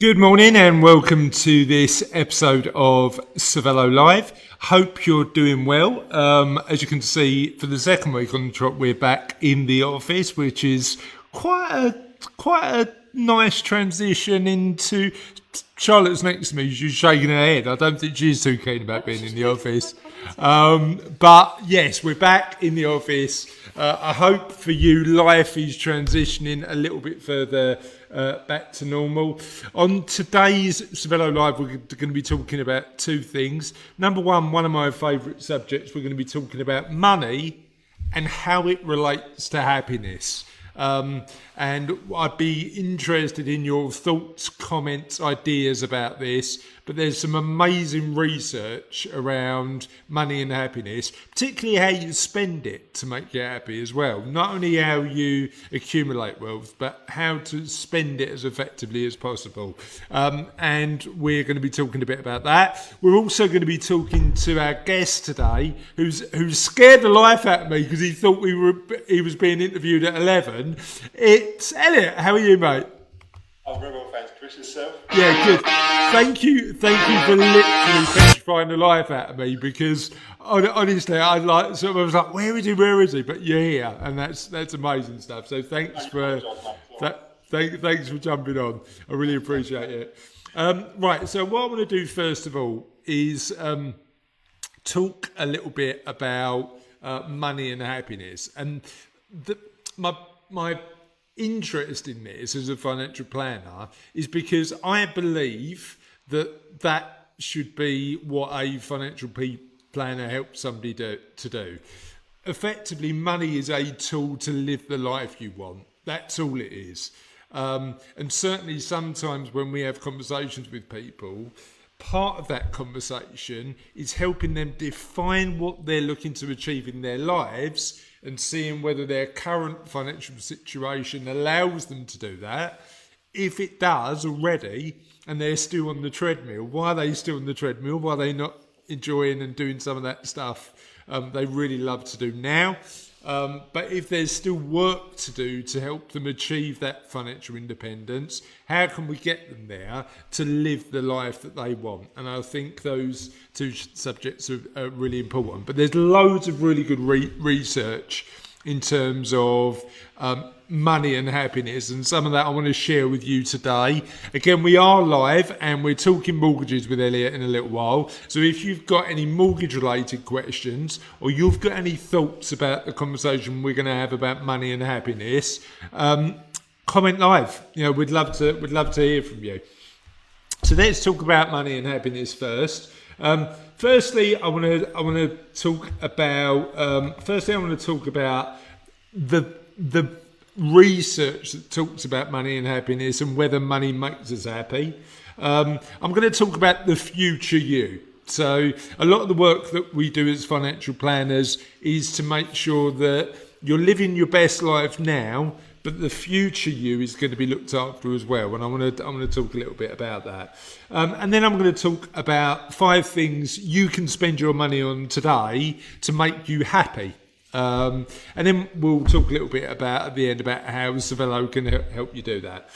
Good morning and welcome to this episode of Cervello Live. Hope you're doing well. As you can see, for the second week on the trot, we're back in the office, which is quite a nice transition into. Charlotte's next to me. She's shaking her head. I don't think she's too keen about being in the office. But yes, we're back in the office. I hope for you, life is transitioning a little bit further back to normal. On today's Cervello Live, we're going to be talking about two things. Number one of my favourite subjects, we're going to be talking about money and how it relates to happiness. And I'd be interested in your thoughts, comments, ideas about this. But there's some amazing research around money and happiness, particularly how you spend it to make you happy as well. Not only how you accumulate wealth, but how to spend it as effectively as possible. And we're going to be talking a bit about that. We're also going to be talking to our guest today, who's scared the life out of me because he thought he was being interviewed at 11. It's Elliott. How are you, mate? I'm very well, thanks, Chris. Yourself? Yeah, good. Thank you for literally petrifying the life out of me because honestly, I was like, where is he? But you're here, and that's amazing stuff. So thanks for jumping on. I really appreciate it. Right, so what I want to do first of all is talk a little bit about money and happiness, and my interest in this as a financial planner is because I believe that should be what a financial planner helps somebody to do. Effectively, money is a tool to live the life you want. That's all it is. And certainly sometimes when we have conversations with people, part of that conversation is helping them define what they're looking to achieve in their lives and seeing whether their current financial situation allows them to do that. If it does already, and they're still on the treadmill, why are they still on the treadmill? Why are they not enjoying and doing some of that stuff they really love to do now? But if there's still work to do to help them achieve that financial independence, how can we get them there to live the life that they want? And I think those two subjects are really important. But there's loads of really good research in terms of money and happiness, and some of that I want to share with you today. Again, we are live and we're talking mortgages with Elliott in a little while. So if you've got any mortgage related questions or you've got any thoughts about the conversation we're going to have about money and happiness, comment live. We'd love to hear from you. So let's talk about money and happiness first. Firstly, I want to talk about the research that talks about money and happiness and whether money makes us happy. I'm going to talk about the future you. So a lot of the work that we do as financial planners is to make sure that you're living your best life now, but the future you is going to be looked after as well. And I'm going to talk a little bit about that. And then I'm going to talk about 5 things you can spend your money on today to make you happy. And then we'll talk a little bit at the end about how Cervello can help you do that.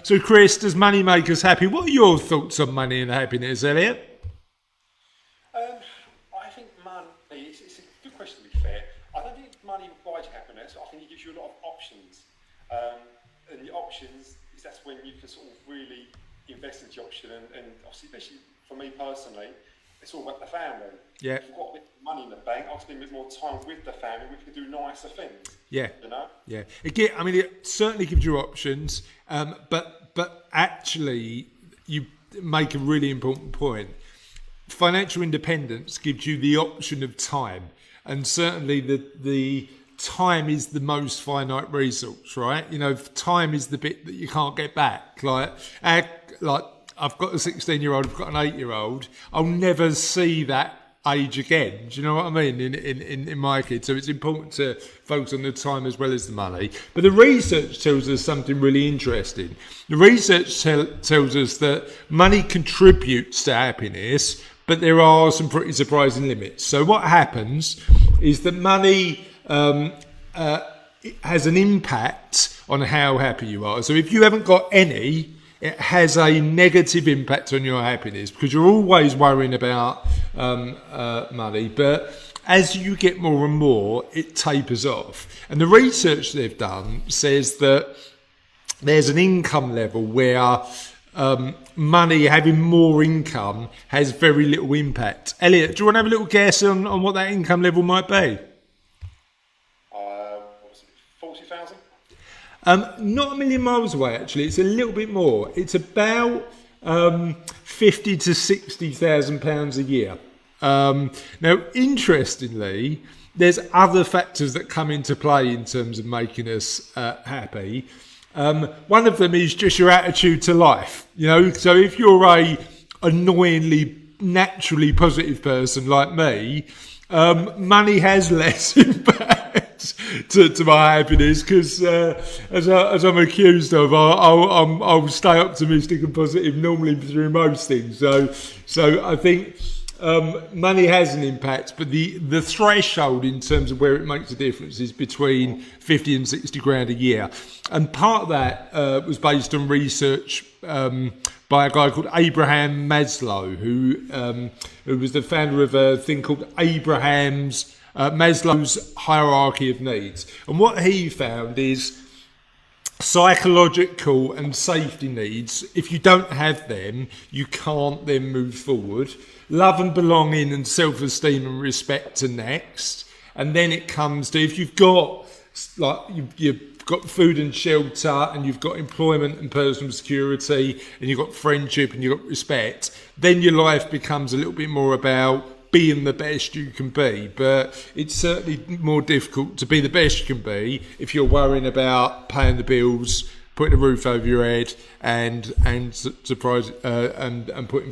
So Chris, does money make us happy? What are your thoughts on money and happiness, Elliott? I think money, it's a good question to be fair. I don't think money provides you happiness. I think it gives you a lot of options. And the options that's when you can sort of really invest into the option and obviously, especially for me personally, it's all about the family. Yeah. If you've got a bit of money in the bank, I'll spend a bit more time with the family. We can do nicer things. Yeah. Yeah. Again, I mean, it certainly gives you options, but actually, you make a really important point. Financial independence gives you the option of time, and certainly the time is the most finite resource, right? Time is the bit that you can't get back. I've got a 16-year-old, I've got an 8-year-old. I'll never see that age again. Do you know what I mean? In my kids. So it's important to focus on the time as well as the money. But the research tells us something really interesting. The research tells us that money contributes to happiness, but there are some pretty surprising limits. So what happens is that money has an impact on how happy you are. So if you haven't got any, it has a negative impact on your happiness because you're always worrying about money. But as you get more and more, it tapers off. And the research they've done says that there's an income level where money, having more income, has very little impact. Elliott, do you want to have a little guess on what that income level might be? What was it, 40,000? Not a million miles away, actually. It's a little bit more. It's about 50 to 60,000 pounds a year. Now, interestingly, there's other factors that come into play in terms of making us happy. One of them is just your attitude to life. So if you're a annoyingly naturally positive person like me, money has less impact to my happiness because, as I'm accused of, I'll stay optimistic and positive normally through most things. So I think money has an impact, but the threshold in terms of where it makes a difference is between 50 and 60 grand a year. And part of that was based on research by a guy called Abraham Maslow, who was the founder of a thing called Maslow's hierarchy of needs. And what he found is psychological and safety needs, if you don't have them, you can't then move forward. Love and belonging and self-esteem and respect are next. And then it comes to, if you've got, you've got food and shelter and you've got employment and personal security and you've got friendship and you've got respect, then your life becomes a little bit more about being the best you can be. But it's certainly more difficult to be the best you can be if you're worrying about paying the bills, putting a roof over your head, and putting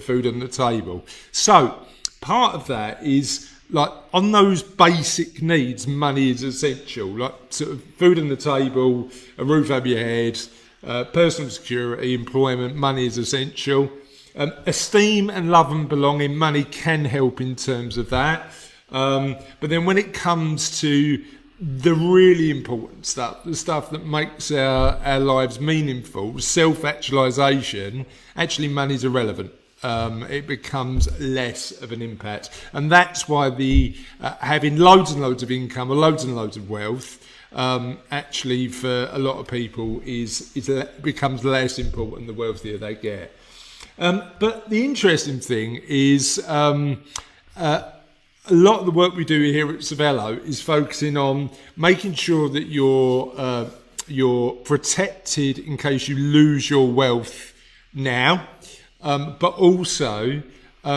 food on the table. So part of that is, like, on those basic needs, money is essential. Like sort of food on the table, a roof over your head, personal security, employment, money is essential. Esteem and love and belonging, money can help in terms of that. But then when it comes to the really important stuff, the stuff that makes our lives meaningful, self-actualisation, actually money's irrelevant. It becomes less of an impact. And that's why having loads and loads of income or loads and loads of wealth actually for a lot of people becomes less important the wealthier they get. But the interesting thing is a lot of the work we do here at Cervello is focusing on making sure that you're protected in case you lose your wealth now, but also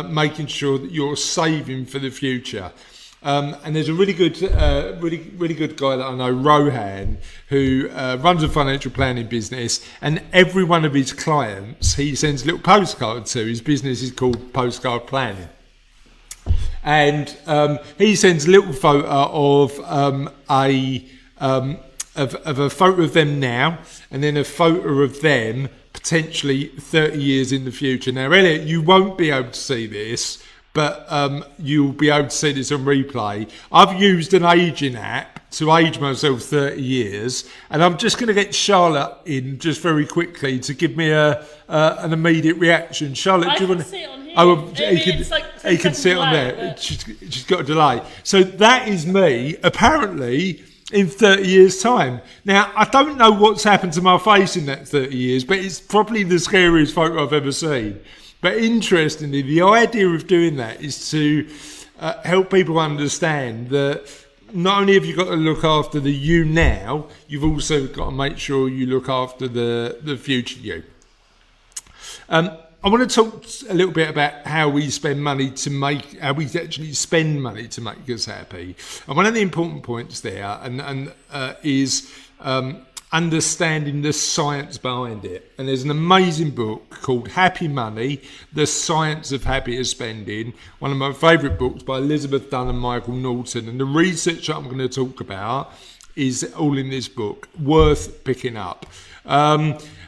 making sure that you're saving for the future. And there's a really good guy that I know, Rohan, who runs a financial planning business, and every one of his clients he sends a little postcard to. His business is called Postcard Planning. And he sends a little photo of a photo of them now, and then a photo of them potentially 30 years in the future. Now, Elliott, you won't be able to see this, but you'll be able to see this on replay. I've used an aging app to age myself 30 years, and I'm just going to get Charlotte in just very quickly to give me an immediate reaction. Charlotte, do you want to see it on here? Oh, he can sit on there. She's got a delay. So that is me, apparently, in 30 years' time. Now, I don't know what's happened to my face in that 30 years, but it's probably the scariest photo I've ever seen. But interestingly, the idea of doing that is to help people understand that not only have you got to look after the you now, you've also got to make sure you look after the future you. I want to talk a little bit about how we actually spend money to make us happy. And one of the important points there is understanding the science behind it. And there's an amazing book called Happy Money, The Science of Happier Spending, one of my favourite books by Elizabeth Dunn and Michael Norton. And the research that I'm going to talk about is all in this book, worth picking up.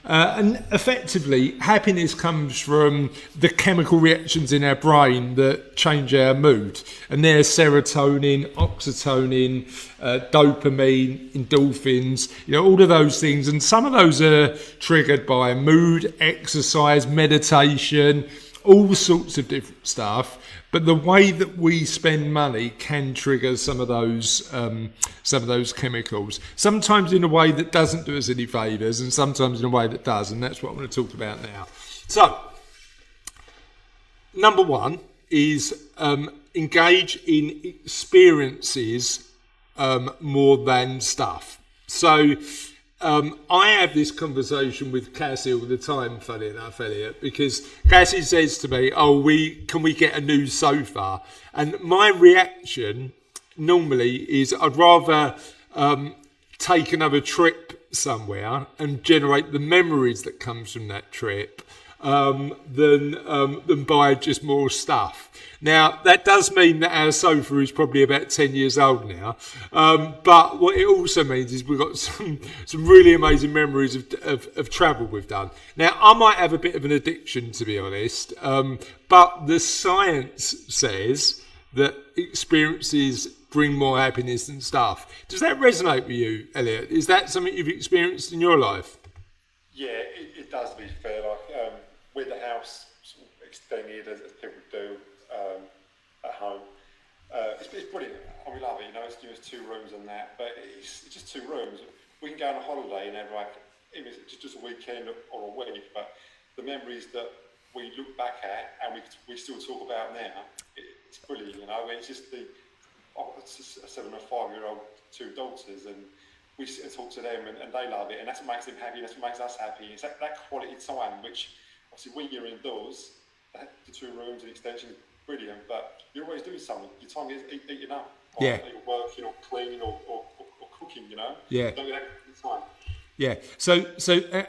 And effectively, happiness comes from the chemical reactions in our brain that change our mood. And they're serotonin, oxytocin, dopamine, endorphins, all of those things. And some of those are triggered by mood, exercise, meditation, all sorts of different stuff. But the way that we spend money can trigger some of those chemicals. Sometimes in a way that doesn't do us any favours, and sometimes in a way that does. And that's what I'm going to talk about now. So, number one is engage in experiences more than stuff. So, I have this conversation with Cassie all the time, funny enough, Elliott, because Cassie says to me, can we get a new sofa? And my reaction normally is I'd rather take another trip somewhere and generate the memories that comes from that trip than buy just more stuff. Now, that does mean that our sofa is probably about 10 years old now. But what it also means is we've got some really amazing memories of travel we've done. Now, I might have a bit of an addiction, to be honest. But the science says that experiences bring more happiness than stuff. Does that resonate with you, Elliott? Is that something you've experienced in your life? Yeah, it does, to be fair. Like, with the house sort of extended, as people do at home, it's brilliant. I love it. It's just 2 rooms and that, but it's just 2 rooms. We can go on a holiday and have like, even if it's just a weekend or a week, but the memories that we look back at and we still talk about now, it's brilliant. It's just it's a 7 and 5-year-old 2 daughters, and we sit and talk to them, and they love it, and that's what makes them happy. That's what makes us happy. It's that quality time, which obviously when you're indoors, the 2 rooms and extensions, brilliant, but you're always doing something. Your time gets eaten up. Yeah. You're working or cleaning or cooking, Yeah. Don't get that time. Yeah. So,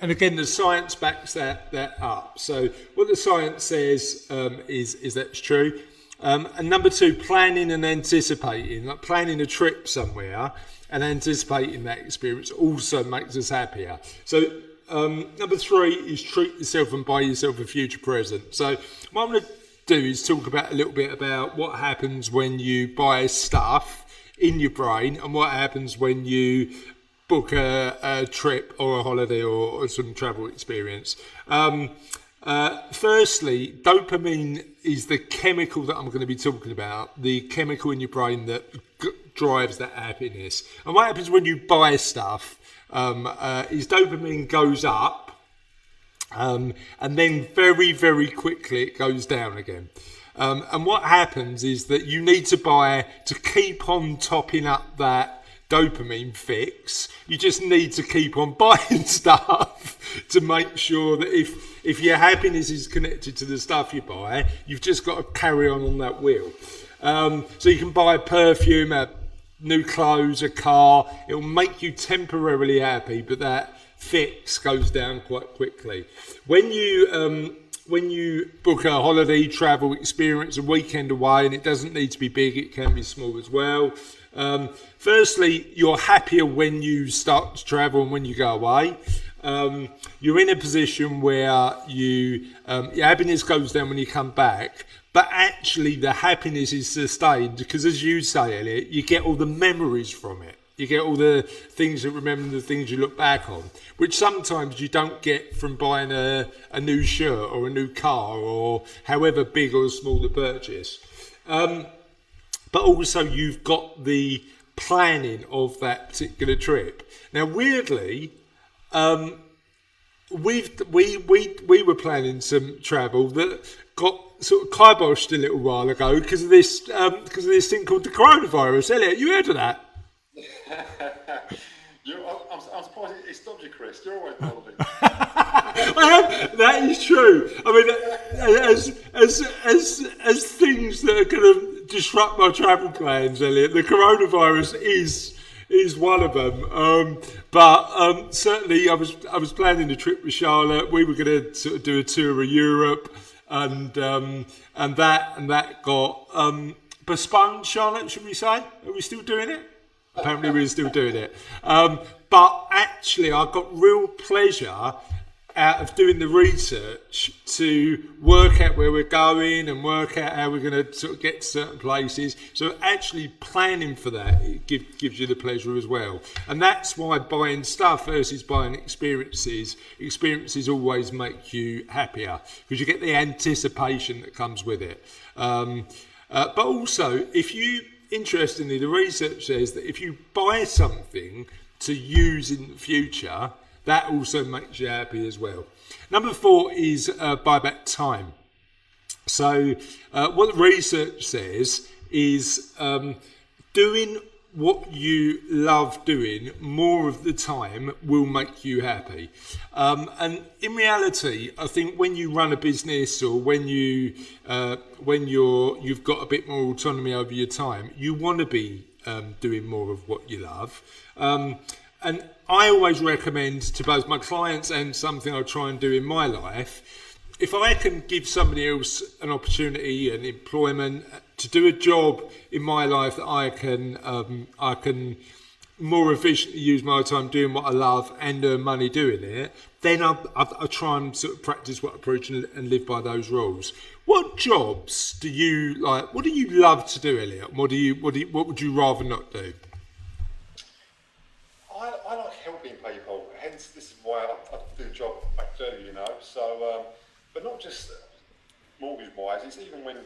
and again, the science backs that up. So, what the science says is that's true. And number 2, planning and anticipating, like planning a trip somewhere and anticipating that experience also makes us happier. So, number 3 is treat yourself and buy yourself a future present. So, what I'm going to do is talk about a little bit about what happens when you buy stuff in your brain and what happens when you book a trip or a holiday or some travel experience. Firstly, dopamine is the chemical that I'm going to be talking about, the chemical in your brain that drives that happiness. And what happens when you buy stuff is dopamine goes up, and then very, very quickly it goes down again. And what happens is that you need to buy to keep on topping up that dopamine fix. You just need to keep on buying stuff to make sure that if your happiness is connected to the stuff you buy, you've just got to carry on that wheel. So you can buy perfume, new clothes, a car. It will make you temporarily happy, but that fix goes down quite quickly. When you book a holiday, travel experience, a weekend away, and it doesn't need to be big, it can be small as well. Firstly, you're happier when you start to travel and when you go away. You're in a position where your happiness goes down when you come back, but actually the happiness is sustained because, as you say, Elliott, you get all the memories from it. You get all the things that remember the things you look back on, which sometimes you don't get from buying a new shirt or a new car or however big or small the purchase. But also you've got the planning of that particular trip. Now, weirdly, we were planning some travel that got sort of kiboshed a little while ago because of this thing called the coronavirus. Elliott, you heard of that? I'm surprised it stopped you, Chris. You're always holding. That is true. I mean, as things that are going to disrupt my travel plans, Elliott, the coronavirus is one of them. But certainly, I was planning a trip with Charlotte. We were going to sort of do a tour of Europe, and that got postponed. Charlotte, should we say? Are we still doing it? Apparently we're still doing it. But actually, I got real pleasure out of doing the research to work out where we're going and work out how we're going to sort of get to certain places. So actually planning for that, it gives you the pleasure as well. And that's why buying stuff versus buying experiences always make you happier, because you get the anticipation that comes with it. But also, interestingly, the research says that if you buy something to use in the future, that also makes you happy as well. Number 4 is buy back time. So what the research says is doing what you love doing more of the time will make you happy. And in reality, I think when you run a business or when you've got a bit more autonomy over your time, you want to be doing more of what you love. And I always recommend to both my clients and something I try and do in my life, if I can give somebody else an opportunity and employment to do a job in my life that I can more efficiently use my time doing what I love and earn money doing it, then I try and sort of practice what I preach and live by those rules. What jobs do you like? What do you love to do, Elliott? What would you rather not do? I like helping people, hence this is why I do a job I do, you know. So, but not just mortgage-wise. It's even when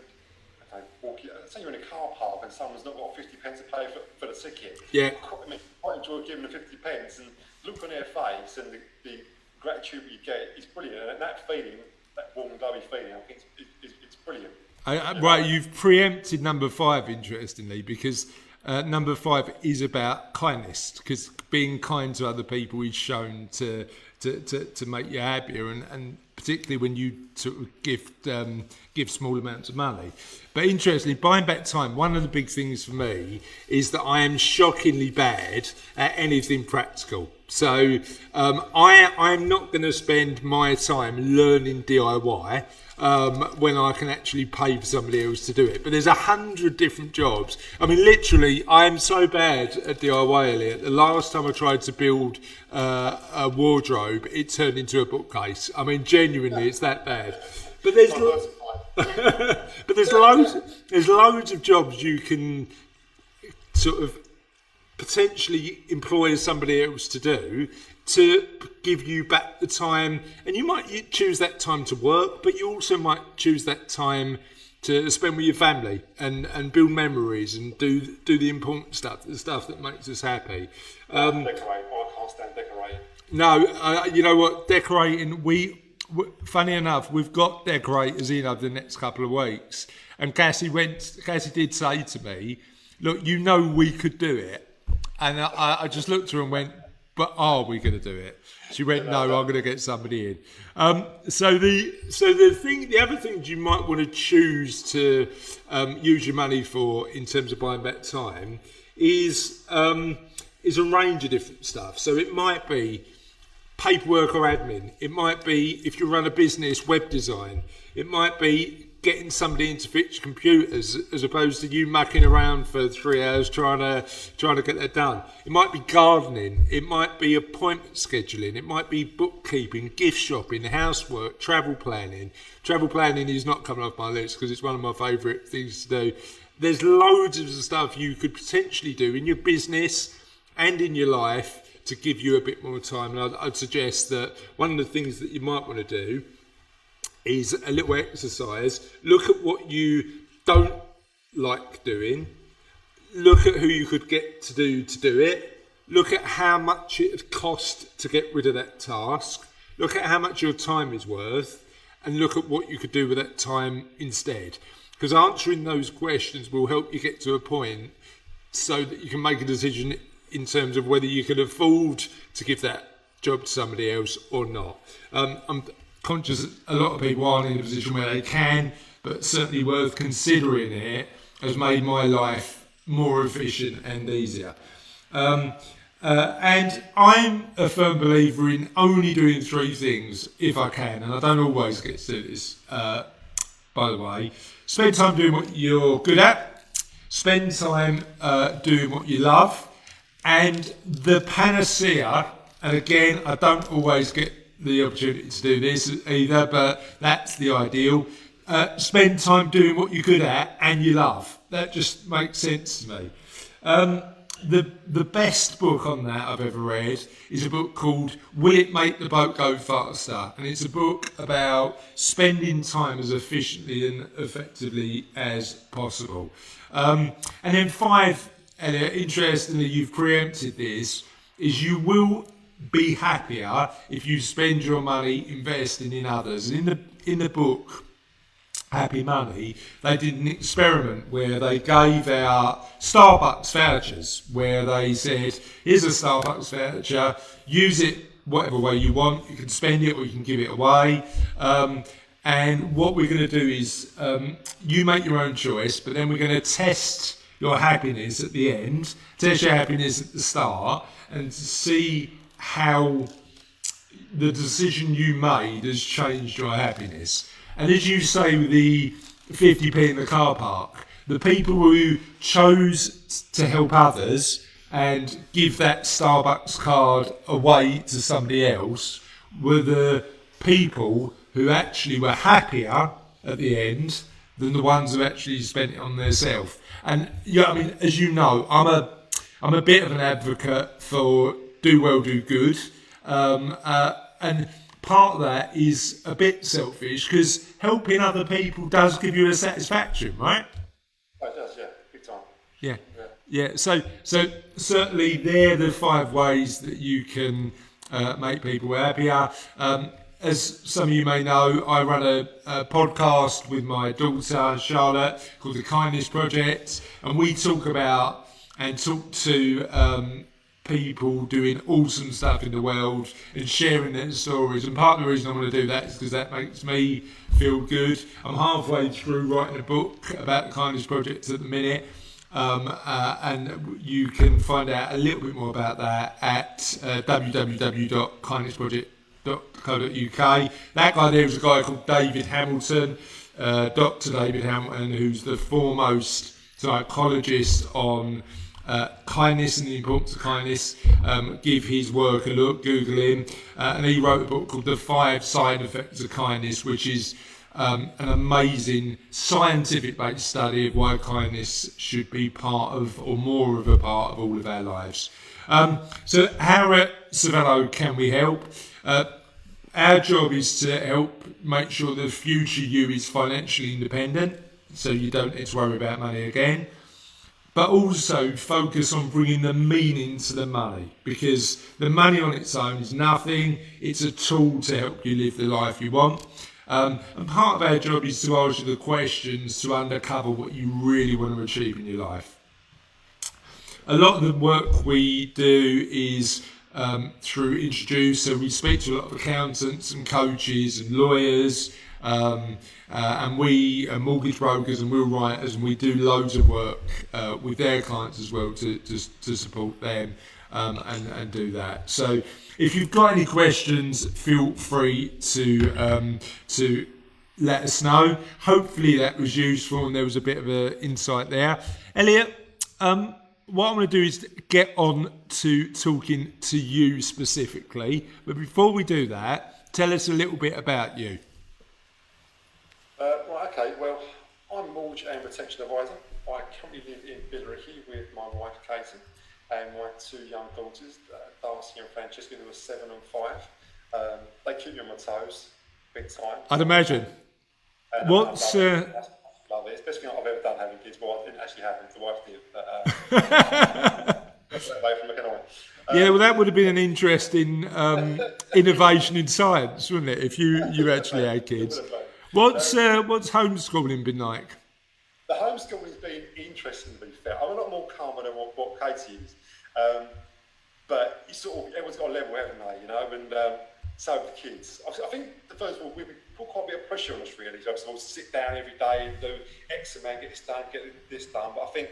say you're in a car park and someone's not got 50 pence to pay for the ticket. Yeah. I quite enjoy giving them 50 pence and look on their face and the gratitude you get is brilliant. And that feeling, that warm, glowy feeling, I think it's brilliant. Right, you've preempted number 5, interestingly, because number 5 is about kindness, because being kind to other people is shown to make you happier, and particularly when you sort of give small amounts of money. But interestingly, buying back time, one of the big things for me is that I am shockingly bad at anything practical. So I'm not going to spend my time learning DIY when I can actually pay for somebody else to do it. But there's 100 different jobs. I mean, literally, I am so bad at DIY, Elliott. The last time I tried to build a wardrobe, it turned into a bookcase. I mean, genuinely, it's that bad. But there's loads of jobs you can sort of potentially employ somebody else to do to give you back the time, and you might choose that time to work, but you also might choose that time to spend with your family and build memories and do the important stuff, the stuff that makes us happy. Decorate. I can't stand decorating. No, you know what? Decorating. Funny enough, we've got decorators in over the next couple of weeks, and Cassie did say to me, "Look, you know we could do it," and I just looked at her and went, "But are we going to do it?" She went, "No, I'm going to get somebody in." So the other things you might want to choose to use your money for in terms of buying back time is a range of different stuff. So it might be paperwork or admin. It might be, if you run a business, web design. It might be getting somebody in to fix computers, as opposed to you mucking around for 3 hours trying to get that done. It might be gardening. It might be appointment scheduling. It might be bookkeeping, gift shopping, housework, travel planning. Travel planning is not coming off my list because it's one of my favourite things to do. There's loads of stuff you could potentially do in your business and in your life to give you a bit more time. And I'd suggest that one of the things that you might want to do is a little exercise. Look at what you don't like doing. Look at who you could get to do it. Look at how much it would cost to get rid of that task. Look at how much your time is worth, and look at what you could do with that time instead. Because answering those questions will help you get to a point so that you can make a decision in terms of whether you can afford to give that job to somebody else or not. I'm conscious a lot of people aren't in a position where they can, but certainly worth considering it has made my life more efficient and easier. And I'm a firm believer in only doing 3 things if I can, and I don't always get to do this, by the way. Spend time doing what you're good at, spend time doing what you love, And the panacea, and again, I don't always get the opportunity to do this either, but that's the ideal. Spend time doing what you're good at and you love. That just makes sense to me. The best book on that I've ever read is a book called Will It Make the Boat Go Faster? And it's a book about spending time as efficiently and effectively as possible. And then 5, Elliott, interestingly, you've preempted this, is you will be happier if you spend your money investing in others. And in the book Happy Money, they did an experiment where they gave out Starbucks vouchers, where they said, here's a Starbucks voucher, use it whatever way you want, you can spend it or you can give it away. And what we're going to do is you make your own choice, but then we're going to test your happiness at the end, test your happiness at the start, and see how the decision you made has changed your happiness. And as you say with the 50p in the car park, the people who chose to help others and give that Starbucks card away to somebody else were the people who actually were happier at the end than the ones who actually spent it on themselves. And yeah, I mean, as you know, I'm a bit of an advocate for do well, do good, and part of that is a bit selfish because helping other people does give you a satisfaction, right? Oh, it does, yeah, big time. Yeah. So certainly they're the 5 ways that you can make people happier. As some of you may know, I run a podcast with my daughter Charlotte called The Kindness Project, and we talk to people doing awesome stuff in the world and sharing their stories. And part of the reason I want to do that is because that makes me feel good. I'm halfway through writing a book about the Kindness Project at the minute, and you can find out a little bit more about that at www.kindnessproject.co.uk. That guy there is a guy called David Hamilton, Dr. David Hamilton, who's the foremost psychologist on kindness and the importance of kindness. Give his work a look, Google him, and he wrote a book called The 5 Side Effects of Kindness, which is an amazing scientific based study of why kindness should be part of, or more of a part of, all of our lives. So how at Cervello can we help? Our job is to help make sure the future you is financially independent, so you don't need to worry about money again, but also focus on bringing the meaning to the money, because the money on its own is nothing. It's a tool to help you live the life you want. And part of our job is to ask you the questions to uncover what you really want to achieve in your life. A lot of the work we do is through Introduce, so we speak to a lot of accountants and coaches and lawyers, and we are mortgage brokers and will writers, and we do loads of work with their clients as well to support them and do that. So if you've got any questions, feel free to let us know. Hopefully that was useful and there was a bit of an insight there. Elliott, what I'm going to do is get on to talking to you specifically, but before we do that, tell us a little bit about you. Right, okay, well, I'm a mortgage and protection advisor. I currently live in Billericay with my wife Katie and my 2 young daughters, Darcy and Francesca, who are 7 and 5. They keep me on my toes, big time. I'd imagine. And What's... Love it. It's the best thing I've ever done having kids. Well, I didn't actually have them, the wife did, but that's away from looking on. Yeah, well, that would have been an interesting innovation in science, wouldn't it, if you actually had kids. What's homeschooling been like? The homeschooling's been interesting, to be fair. I'm a lot more calmer than what Katie is. But you sort of, everyone's got a level, haven't they, you know? And so with the kids. I think, first of all, we put quite a bit of pressure on us, really. So to sit down every day and do X amount, get this done. But I think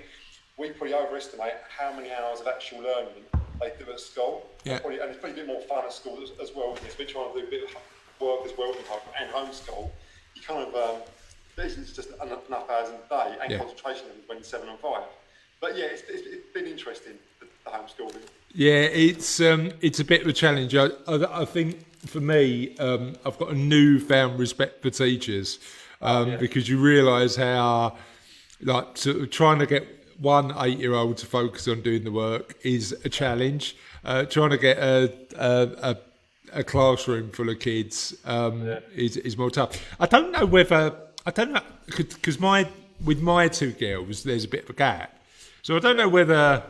we probably overestimate how many hours of actual learning they do at school. Yeah. And it's probably a bit more fun at school as well. We're trying to do a bit of work as well and homeschool. You kind of, this is just enough hours in the day and concentration levels when you're 7 and 5. But yeah, it's been interesting. the homeschooling. Yeah, it's a bit of a challenge. I think for me, I've got a newfound respect for teachers because you realise how, like, sort of trying to get one 8-year-old to focus on doing the work is a challenge. Trying to get a classroom full of kids is more tough. I don't know because with my two girls, there's a bit of a gap, so I don't know whether.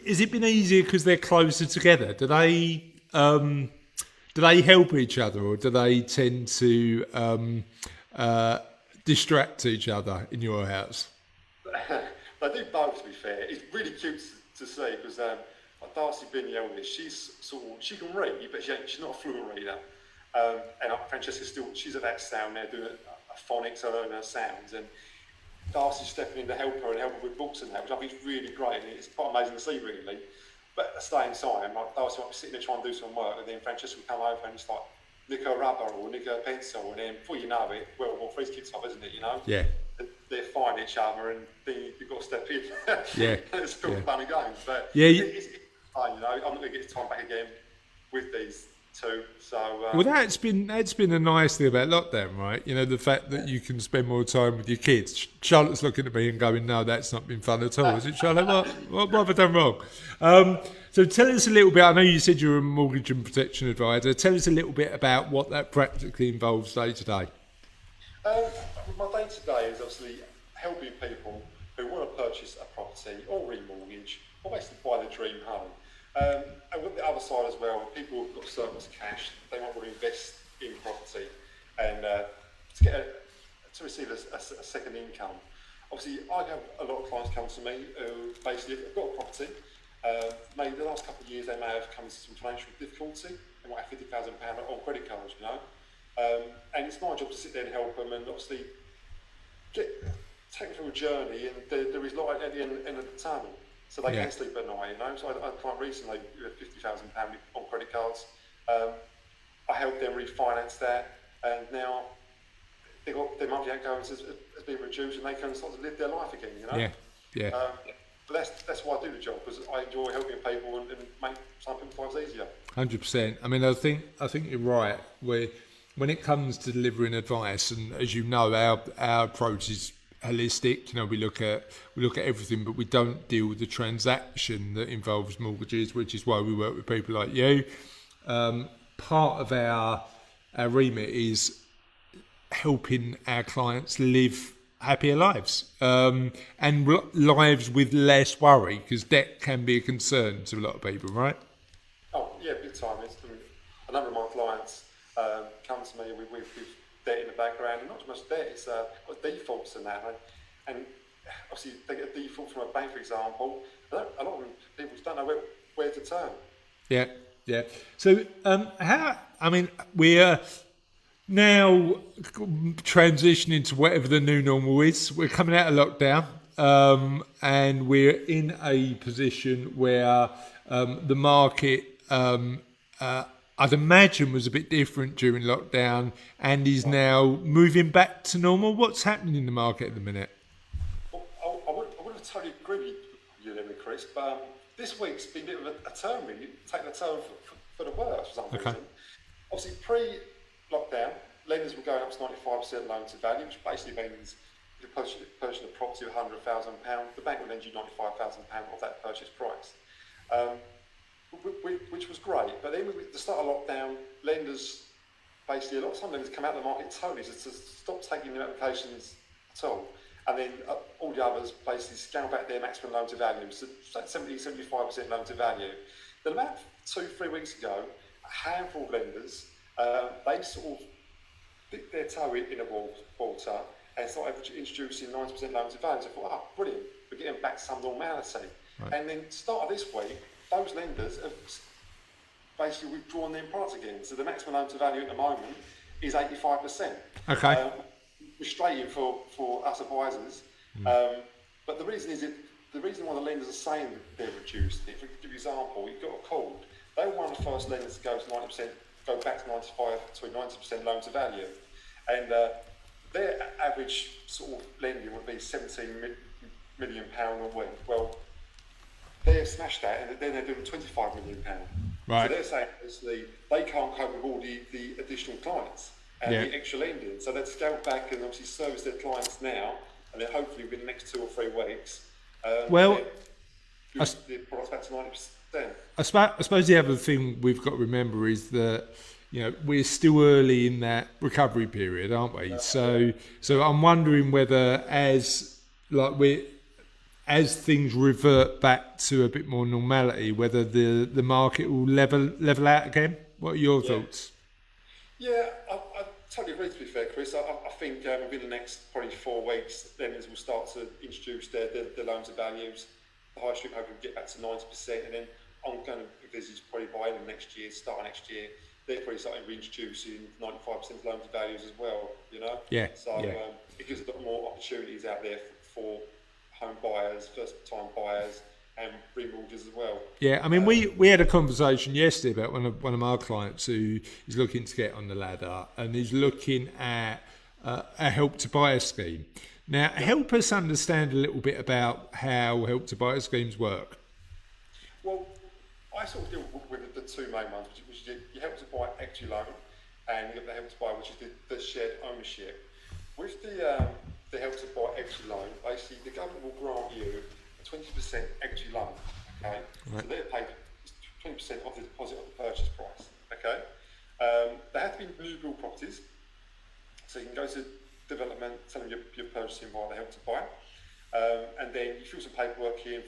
Has it been easier because they're closer together? Do they help each other, or do they tend to distract each other in your house? They do both, to be fair. It's really cute to see because Darcy being the eldest, she can read, but she's not a fluent reader. And Francesca's she's at that sound now doing a phonics, so learning her sounds, and Darcy's stepping in to help her with books and that, which I think is really great, and it's quite amazing to see, really. But at the same time, like, Darcy might be sitting there trying to do some work, and then Francesca will come over and just like nick her rubber or nick her pencil, and then before you know it, well, freeze kids up, isn't it? You know? Yeah. They're fighting each other, and then you've got to step in. Yeah. It's still fun and games, but it's fun, you know. I'm not going to get time back again with these two. So well, that's been a nice thing about lockdown, right? You know, the fact that you can spend more time with your kids. Charlotte's looking at me and going, "No, that's not been fun at all." Is it, Charlotte? What have I done wrong? So tell us a little bit. I know you said you're a mortgage and protection advisor. Tell us a little bit about what that practically involves day to day. My day to day is obviously helping people who want to purchase a property or remortgage or basically buy their dream home. And with the other side as well, people who've got surplus cash, they might want to invest in property and to receive a second income. Obviously, I have a lot of clients come to me who basically have got a property. Maybe the last couple of years they may have come into some financial difficulty. They might have £50,000 on credit cards, you know. And it's my job to sit there and help them and obviously take them through a journey, and there is light at the end of the tunnel. So they can sleep at night, you know. So I quite recently with £50,000 on credit cards. I helped them refinance that, and now their monthly outgoings has been reduced, and they can start to live their life again, you know. But that's why I do the job, because I enjoy helping people and make some people's lives easier. 100%. I mean, I think you're right. When it comes to delivering advice, and as you know, our approach is holistic. You know, we look at everything, but we don't deal with the transaction that involves mortgages, which is why we work with people like you. Part of our remit is helping our clients live happier lives and lives with less worry, because debt can be a concern to a lot of people, right? Oh yeah, big time. A number of my clients come to me with debt in the background, and not so much debt, it's got defaults and that, and obviously they get a default from a bank, for example. A lot of people just don't know where to turn. Yeah. So we are now transitioning to whatever the new normal is. We're coming out of lockdown, and we're in a position where the market I'd imagine was a bit different during lockdown and is now moving back to normal. What's happening in the market at the minute? Well, I wouldn't totally agree with you there, Chris, but this week's been a bit of a turn, really, taking a turn for the worse for some reason. Obviously, pre-lockdown, lenders were going up to 95% loan to value, which basically means if you purchase a property of £100,000, the bank will lend you £95,000 of that purchase price. Which was great, but then with the start of lockdown, lenders basically, some lenders come out of the market totally to stop taking new applications at all, and then all the others basically scale back their maximum loan to value, so 70-75% loan to value. Then about 2-3 weeks ago, a handful of lenders, they sort of dipped their toe in the water and started introducing 90% loan to value. So I thought, oh, brilliant, we're getting back to some normality. Right. And then start of this week, those lenders have basically withdrawn their products again. So the maximum loan to value at the moment is 85%. Okay. Frustrating for us advisors. But the reason why the lenders are saying they've reduced it, for example, you've got a call. They were one of the first lenders to go back to 90% loan to value. And their average sort of lending would be £17 million a week. Well, they have smashed that, and then they're doing £25 million. Right. So they're saying obviously they can't cope with all the additional clients and the extra lending. So they've scaled back and obviously service their clients now, and then hopefully within the next 2 or 3 weeks, well, the product's back to 90%. I suppose the other thing we've got to remember is that we're still early in that recovery period, aren't we? So I'm wondering whether as things revert back to a bit more normality, whether the market will level out again. What are your thoughts? Yeah, I totally agree, to be fair, Chris. I think within the next probably 4 weeks, lenders will start to introduce their loans and values. The high street hopefully will get back to 90%, and then I'm going to envisage probably by the next year, start of next year, they're probably starting reintroducing 95% loans and values as well, Yeah. So it gives a lot more opportunities out there for home buyers, first-time buyers, and remortgages as well. Yeah, I mean, we had a conversation yesterday about one of our clients who is looking to get on the ladder and is looking at a Help to Buy scheme. Now, help us understand a little bit about how Help to Buy schemes work. Well, I sort of deal with the 2 main ones, which is your Help to Buy equity loan, and you got the Help to Buy, which is the shared ownership. With the Help to Buy equity loan, basically the government will grant you a 20% equity loan. Okay, right. So they're paid 20% of the deposit of the purchase price. Okay, they have to be new build properties, so you can go to development, tell them you're purchasing via the Help to Buy, and then you fill some paperwork in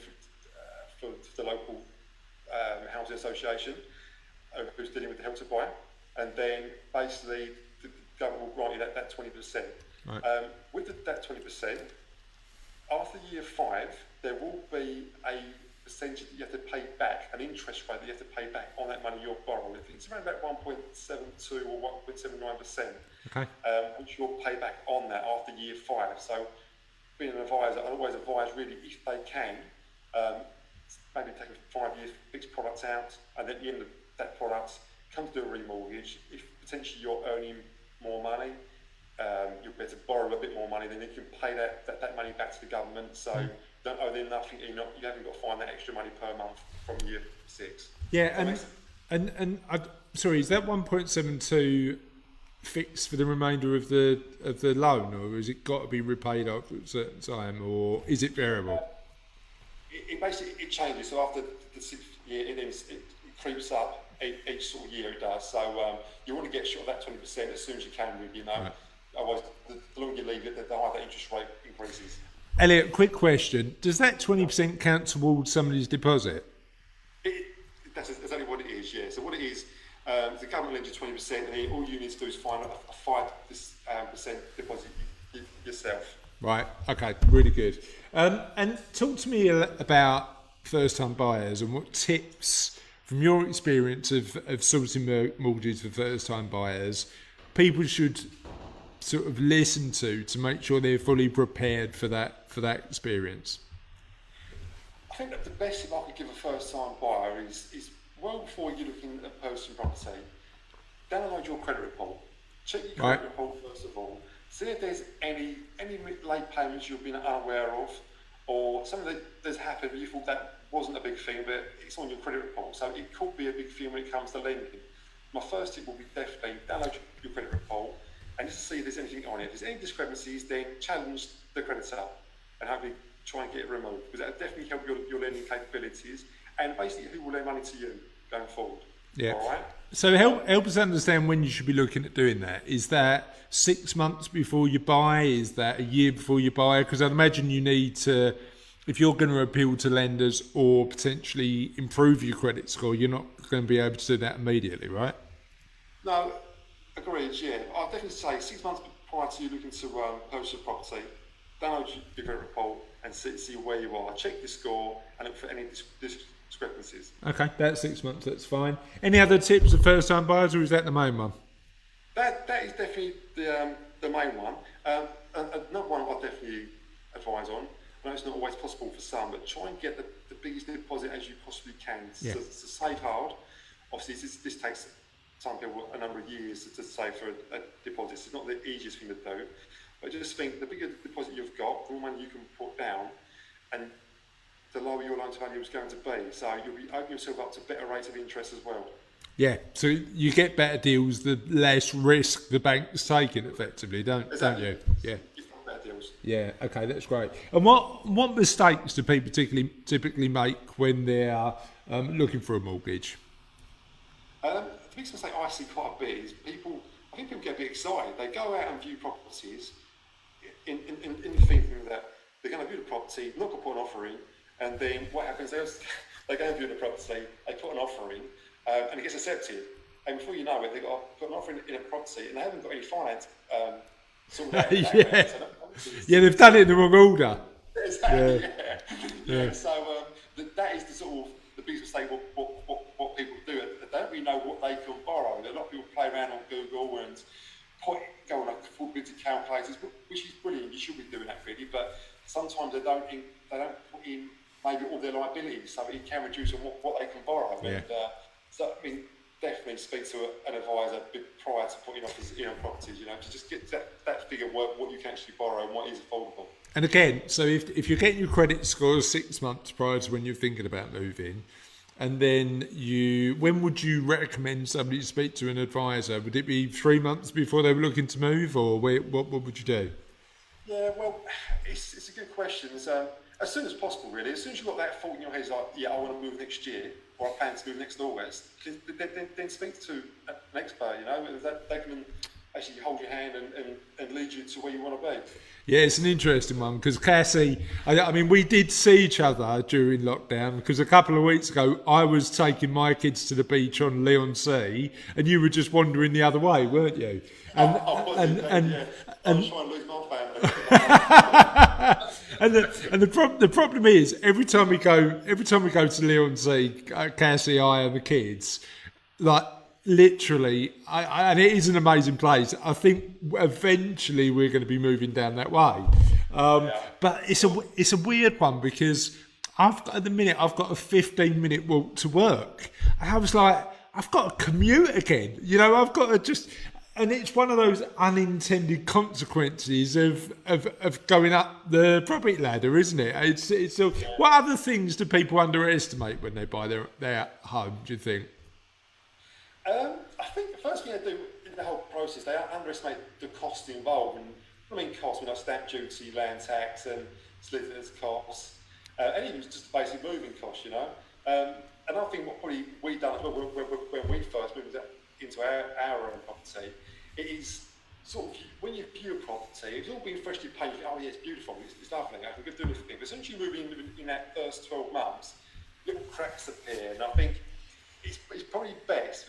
for the local housing association who's dealing with the Help to Buy, and then basically the government will grant you that 20%. Right. With that 20%, after year 5, there will be a percentage that you have to pay back, an interest rate that you have to pay back on that money you're borrowing. I think it's around about 1.72 or 1.79%, okay. Which you'll pay back on that after year 5. So being an advisor, I always advise really, if they can, maybe take a 5-year fixed product out, and at the end of that product, come to do a remortgage. If potentially you're earning more money, you'll be able to borrow a bit more money, then you can pay that money back to the government. So don't owe them nothing. You haven't got to find that extra money per month from year 6. Yeah, and sorry, is that 1.72 fixed for the remainder of the loan, or has it got to be repaid after a certain time, or is it variable? It basically changes. So after the 6th year, it creeps up each sort of year. It does. So you want to get short of that 20% as soon as you can, really. Right. Otherwise, the longer you leave it, the higher the interest rate increases. Elliott, quick question: does that 20% count towards somebody's deposit? That's exactly what it is. Yeah. So what it is, the government lends you 20%, and then all you need to do is find a 5% deposit yourself. Right. Okay. Really good. And talk to me about first-time buyers and what tips, from your experience of sourcing mortgages for first-time buyers, people should sort of listen to make sure they're fully prepared for that experience. I think that the best tip I could give a first-time buyer is well before you're looking at purchasing property, download your credit report. Check your credit report first of all. See if there's any late payments you've been unaware of, or something that's happened but you thought that wasn't a big thing, but it's on your credit report. So it could be a big thing when it comes to lending. My first tip will be definitely download your credit report and just see if there's anything on it. If there's any discrepancies, then challenge the creditor and hopefully try and get it removed, because that will definitely help your lending capabilities and basically who will lend money to you going forward. Yeah. All right? So help us understand when you should be looking at doing that. Is that 6 months before you buy? Is that a year before you buy? Because I'd imagine you need to, if you're going to appeal to lenders or potentially improve your credit score, you're not going to be able to do that immediately, right? No, agreed, yeah. I'd definitely say 6 months prior to you looking to purchase a property, download your credit report and see where you are. Check your score and look for any discrepancies. Okay, that's 6 months, that's fine. Any other tips for first time buyers, or is that the main one? That is definitely the main one. Another one I'll definitely advise on. I know it's not always possible for some, but try and get the biggest deposit as you possibly can. Yeah. So it's a save hard. Obviously, this takes some people a number of years to save for a deposit. It's not the easiest thing to do. But just think, the bigger deposit you've got, the more money you can put down, and the lower your loan to value is going to be. So you'll be opening yourself up to better rates of interest as well. Yeah, so you get better deals the less risk the bank's taking, effectively, don't you? Yeah. You get better deals. Yeah. Okay, that's great. And what mistakes do people typically make when they're looking for a mortgage? The biggest mistake I see quite a bit is I think people get a bit excited. They go out and view properties in thinking that they're going to view the property, not going to put an offer in, and then what happens is they go and view the property, they put an offer in, and it gets accepted. And before you know it, they've got an offer in a property and they haven't got any finance sorted out. Yeah, they've done it in the wrong order. Exactly, yeah. So that is the sort of the biggest mistake what people do. They don't really know what they can borrow. A lot of people play around on Google and go on affordability calculators, which is brilliant. You should be doing that really, but sometimes they don't put in maybe all their liabilities, so it can reduce on what they can borrow. Yeah. And so I mean, definitely speak to an advisor prior to putting offers in on properties. To just get that figure what you can actually borrow and what is affordable. And again, so if you're getting your credit scores 6 months prior to when you're thinking about moving, and then when would you recommend somebody to speak to an advisor? Would it be 3 months before they were looking to move, or what would you do? Yeah, well, it's a good question. As soon as possible, really. As soon as you've got that thought in your head, like, yeah, I want to move next year, or I plan to move next August, then speak to an expert, they can actually hold your hand and lead you to where you want to be. Yeah, it's an interesting one because Cassie, I mean, we did see each other during lockdown because a couple of weeks ago I was taking my kids to the beach on Leon Sea and you were just wandering the other way, weren't you? And I was trying to lose my family. and the problem is every time we go to Leon Sea, Cassie, I, and the kids, like. Literally, and it is an amazing place. I think eventually we're going to be moving down that way. But it's a weird one because at the minute I've got a 15-minute walk to work. And I was like, I've got to commute again. I've got to just, and it's one of those unintended consequences of going up the property ladder, isn't it? It's what other things do people underestimate when they buy their home? Do you think? I think the first thing they do in the whole process, they underestimate the cost involved. And I mean cost, stamp duty, land tax, and solicitors' costs, and even just basic moving costs, And I think what probably we've done as well when we first moved into our own property, it is sort of when you view a property, it's all been freshly painted. Oh yeah, it's beautiful, it's lovely. I can do anything. But as soon as you move in that first 12 months, little cracks appear, and I think. It's probably best,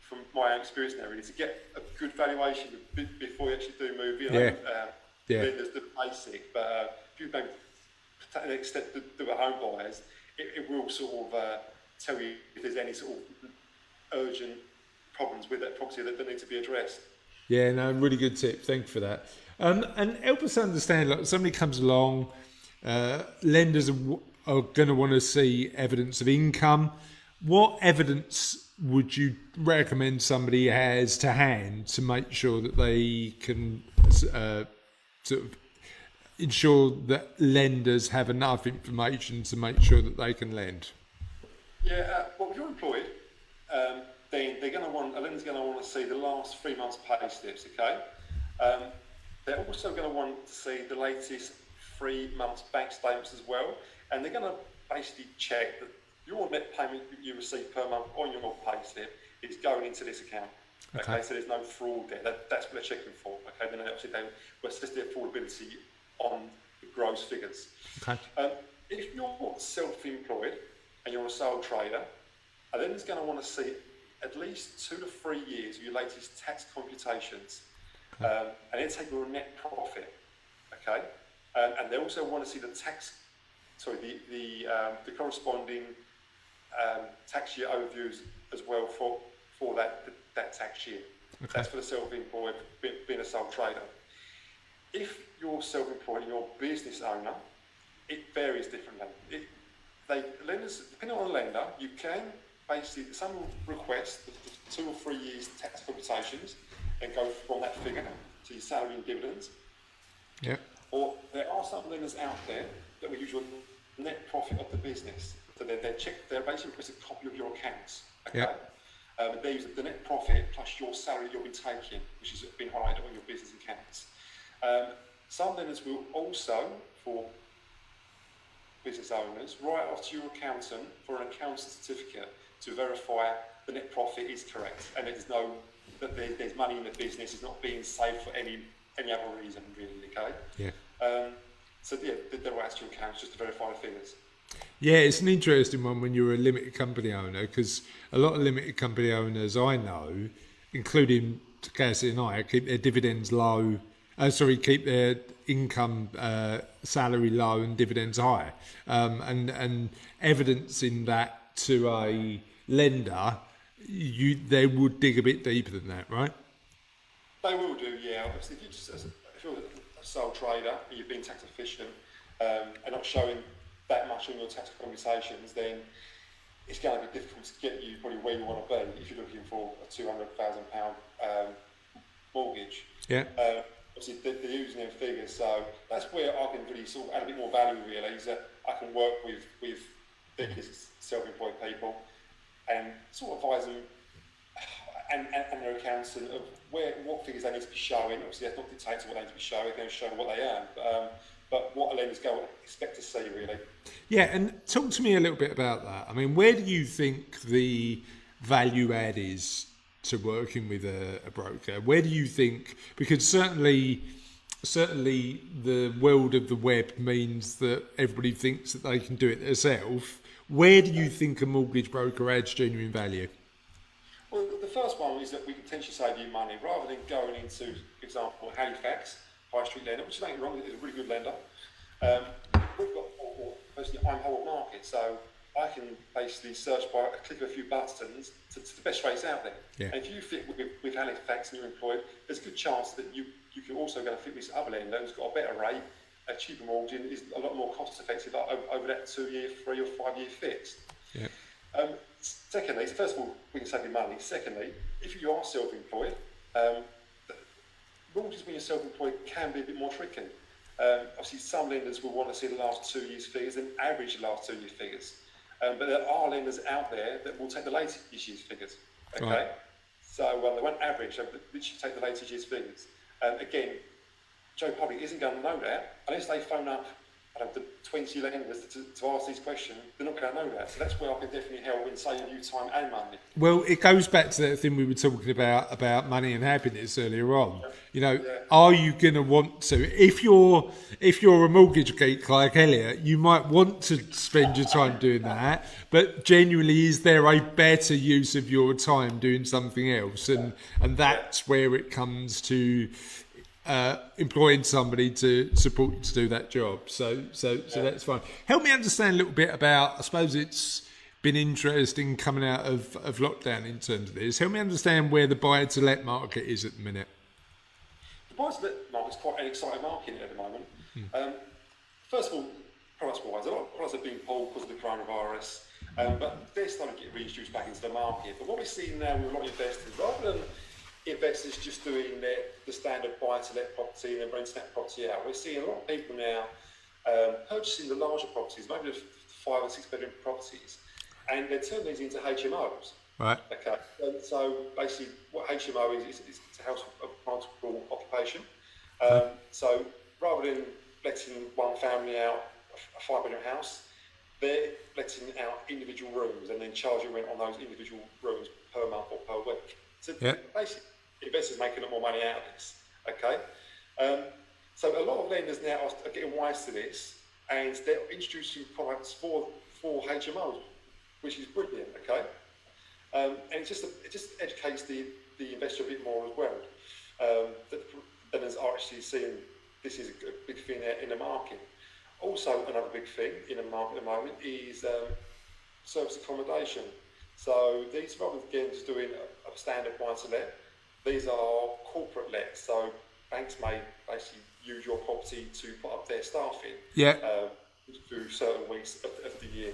from my own experience now, really, to get a good valuation before you actually do move. Then there's the basic, but if you maybe take the next step to do a home buyers, it will sort of tell you if there's any sort of urgent problems with that property that need to be addressed. Yeah, no, really good tip. Thank you for that. And help us understand, like somebody comes along, lenders are going to want to see evidence of income. What evidence would you recommend somebody has to hand to make sure that they can sort of ensure that lenders have enough information to make sure that they can lend? Yeah, well, if you're employed, then a lender's going to want to see the last 3 months' pay slips, okay? They're also going to want to see the latest 3 months' bank statements as well, and they're going to basically check that your net payment you receive per month on your pay slip is going into this account. Okay, so there's no fraud there. That's what they're checking for. Okay, then obviously they will assess the affordability on the gross figures. Okay. If you're self-employed and you're a sole trader, then it's going to want to see at least 2 to 3 years of your latest tax computations, and then take your net profit. Okay, and they also want to see the corresponding tax year overviews as well for that tax year. Okay. That's for the self-employed, being a sole trader. If you're self-employed and you're a business owner, it varies differently. Lenders, depending on the lender, you can basically, some will request the 2 or 3 years tax computations and go from that figure to your salary and dividends. Yeah. Or there are some lenders out there that will use your net profit of the business. So they basically request a copy of your accounts. Okay. Yeah. They use the net profit plus your salary you'll be taking, which has been highlighted on your business accounts. Some lenders will also, for business owners, write off to your accountant for an accounting certificate to verify the net profit is correct and there's money in the business, it's not being saved for any other reason, really. Okay. Yeah. So yeah, they'll write to your accounts just to verify the figures. Yeah, it's an interesting one when you're a limited company owner, because a lot of limited company owners I know, including Cassie and I, keep their dividends low. Keep their income salary low and dividends high, and evidencing that to a lender, they would dig a bit deeper than that, right? They will do, yeah. Obviously, if you're a sole trader and you've been tax efficient and not showing that much on your tax computations, then it's going to be difficult to get you probably where you want to be if you're looking for a £200,000 mortgage. Yeah. Obviously, they're using them figures, so that's where I can really sort of add a bit more value. Really, is that I can work with these self-employed people and sort of advise them and their accountant of what figures they need to be showing. Obviously, that's not dictating what they need to be showing; they're going to show what they earn. But what a lender's go expect to see, really. Yeah, and talk to me a little bit about that. I mean, where do you think the value add is to working with a broker? Where do you think, because certainly the world of the web means that everybody thinks that they can do it themselves. Where do you think a mortgage broker adds genuine value? Well, the first one is that we can potentially save you money rather than going into, for example, Halifax High Street lender, which is nothing wrong with it, is a really good lender. We've got, personally, I'm whole market, so I can basically search by a click of a few buttons to the best rates out there. Yeah. And if you fit with Halifax and you're employed, there's a good chance that you can also go and fit with this other lender who's got a better rate, a cheaper mortgage, and is a lot more cost effective over that 2-year, 3 or 5 year fixed. Yeah. Secondly, so first of all, we can save you money. Secondly, if you are self-employed, mortgages when you're self-employed can be a bit more tricky. Obviously, some lenders will want to see the last 2 years' figures and average the last 2 year figures. But there are lenders out there that will take the latest year's figures. Okay, right. So they won't average; they literally take the latest year's figures. Again, Joe Public isn't going to know that unless they phone up the 20 lenders to ask these questions. They're not going to know that. So that's where I can definitely help in saving you time and money. Well, it goes back to that thing we were talking about money and happiness earlier on. You know, are you going to want to? If you're a mortgage geek like Elliott, you might want to spend your time doing that. But genuinely, is there a better use of your time doing something else? And that's where it comes to employing somebody to support you to do that job. So that's fine. Help me understand a little bit about, I suppose it's been interesting coming out of lockdown in terms of this. Help me understand where the buy-to-let market is at the minute. The buy-to-let market is quite an exciting market at the moment. First of all, products-wise, a lot of products have been pulled because of the coronavirus, but they're starting to get reintroduced back into the market. But what we're seeing now with a lot of investors, rather than investors just doing the standard buy-to-let property and renting that property out, we're seeing a lot of people now purchasing the larger properties, maybe the 5 or 6 bedroom properties, and they're turning these into HMOs. Right. Okay. So basically, what HMO is it's a house of multiple occupation. So rather than letting one family out a 5-bedroom house, they're letting out individual rooms and then charging rent on those individual rooms per month or per week. So basically, investors make a lot more money out of this. Okay. So a lot of lenders now are getting wise to this, and they're introducing products for HMOs, which is brilliant. Okay. And it just educates the investor a bit more as well. That lenders are actually seeing this is a big thing in the market. Also, another big thing in the market at the moment is service accommodation. So these, rather than just doing a standard buy-to-let, these are corporate lets. So banks may basically use your property to put up their staff in through certain weeks of the year.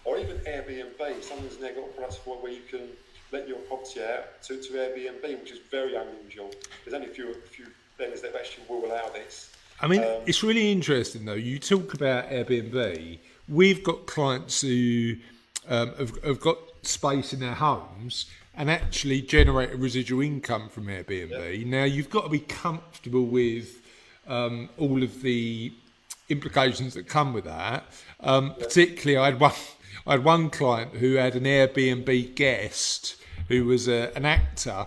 Or even Airbnb. Someone's now got products for where you can let your property out to Airbnb, which is very unusual. There's only a few lenders that actually will allow this. I mean, it's really interesting though. You talk about Airbnb. we've got clients who have got space in their homes and actually generate a residual income from Airbnb. Now, you've got to be comfortable with all of the implications that come with that. Particularly, I had one client who had an Airbnb guest who was an actor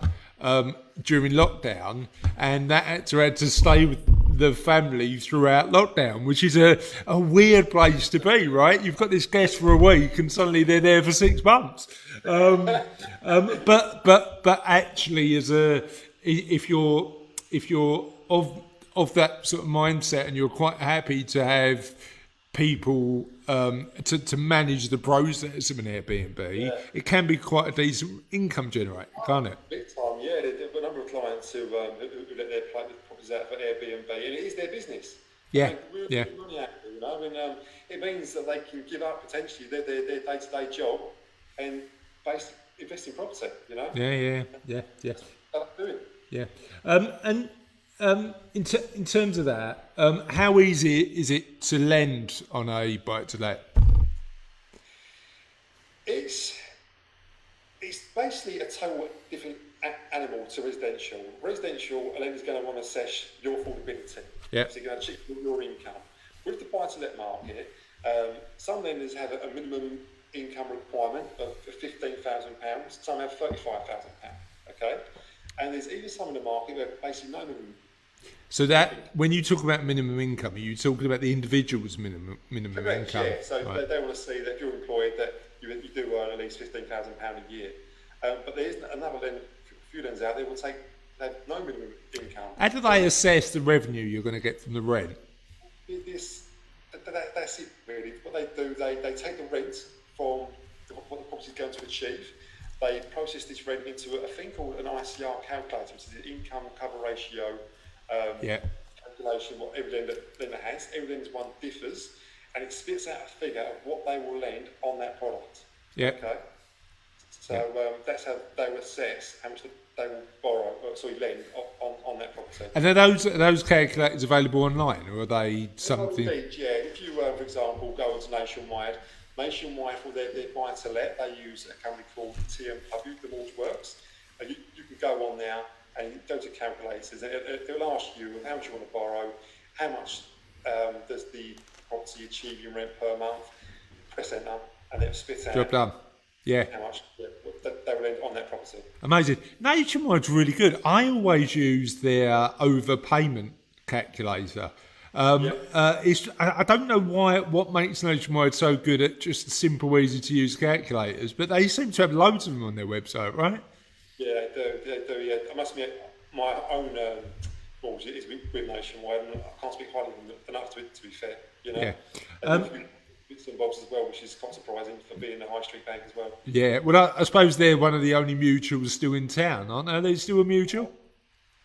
during lockdown, and that actor had to stay with the family throughout lockdown, which is a weird place to be, right? You've got this guest for a week and suddenly they're there for 6 months. But actually, if you're of that sort of mindset and you're quite happy to have people to manage the process of an Airbnb, it can be quite a decent income generator, can't it? Big time, yeah. There are a number of clients who let their properties out for Airbnb, and it is their business. Yeah, Money out, you know, and it means that they can give up potentially their day-to-day job and basically invest in property, you know. Yeah. That's what they're doing. Yeah, in terms of that, how easy is it to lend on a buy-to-let? It's basically a total different animal to residential. Residential, a lender's going to want to assess your affordability. Yeah. So you're going to check your income. With the buy-to-let market, some lenders have a minimum income requirement of £15,000. Some have £35,000. Okay, and there's even some in the market where basically no minimum. So that when you talk about minimum income, are you talking about the individual's minimum Correct, income? Yeah. So right. they want to see that if you're employed, that you do earn at least £15,000 a year. But there is another few lenders out there will have no minimum income. How do they assess the revenue you're going to get from the rent? That's it really. What they do, they take the rent from what the property is going to achieve. They process this rent into a thing called an ICR calculator, which is the income cover ratio calculation. What every lender has. Every lender's one differs, and it spits out a figure of what they will lend on that product. Yeah. Okay. So that's how they will assess how much they will lend on that property. And are those calculators available online, or are they something? Indeed, yeah. If you, for example, go onto Nationwide for their buy-to-let, they use a company called TMW, the Mortgage Works. And you can go on there and go to calculators. They'll ask you how much you want to borrow, how much does the property achieve in rent per month, press enter, and they'll spit out. Job done. Yeah. How much they will lend on that property. Amazing. Nationwide's really good. I always use their overpayment calculator. I don't know what makes Nationwide so good at just simple, easy to use calculators, but they seem to have loads of them on their website, right? Yeah, they do. Yeah, I must admit, my own mortgage is with Nationwide, and I can't speak highly of them enough to be fair. You know. Yeah. Bits and bobs as well, which is quite surprising for being a high street bank as well. Yeah, well, I suppose they're one of the only mutuals still in town, aren't they? Are they still a mutual?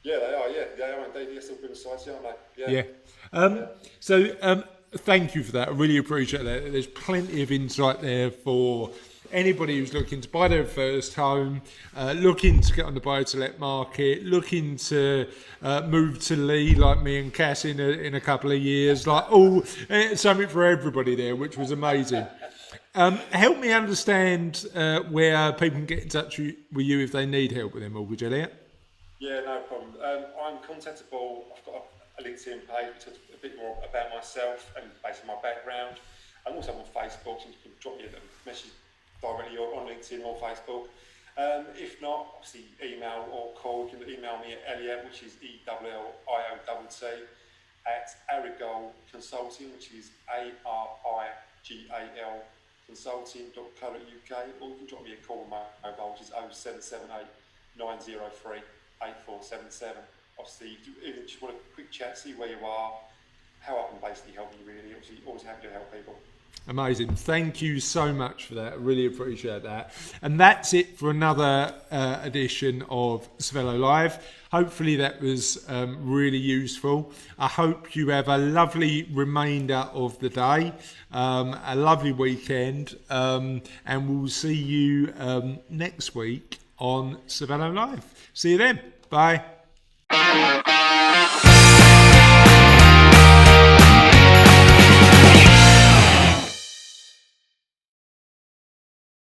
Yeah, they are. Yeah, they are. They're still good society, aren't they? Yeah. So thank you for that. I really appreciate that. There's plenty of insight there for anybody who's looking to buy their first home, looking to get on the buy-to-let market, looking to move to Lee like me and Cass in a couple of years, something for everybody there, which was amazing. Help me understand where people can get in touch with you if they need help with their mortgage, Elliott. Yeah, no problem. I'm contactable. I've got a LinkedIn page which tells a bit more about myself and basically my background. I'm also on Facebook, so you can drop me a message directly on LinkedIn or Facebook. If not, obviously email or call. You can email me at Elliott, which is ELLIOTT, at Arigal Consulting, which is ARIGAL consulting.co.uk, or you can drop me a call on my mobile, which is 0778 903 8477. Obviously, if you just want a quick chat, see where you are, how I can basically help you really. Obviously, always happy to help people. Amazing. Thank you so much for that. I really appreciate that. And that's it for another edition of Cervello Live. Hopefully that was really useful. I hope you have a lovely remainder of the day, a lovely weekend, and we'll see you next week on Cervello Live. See you then. Bye.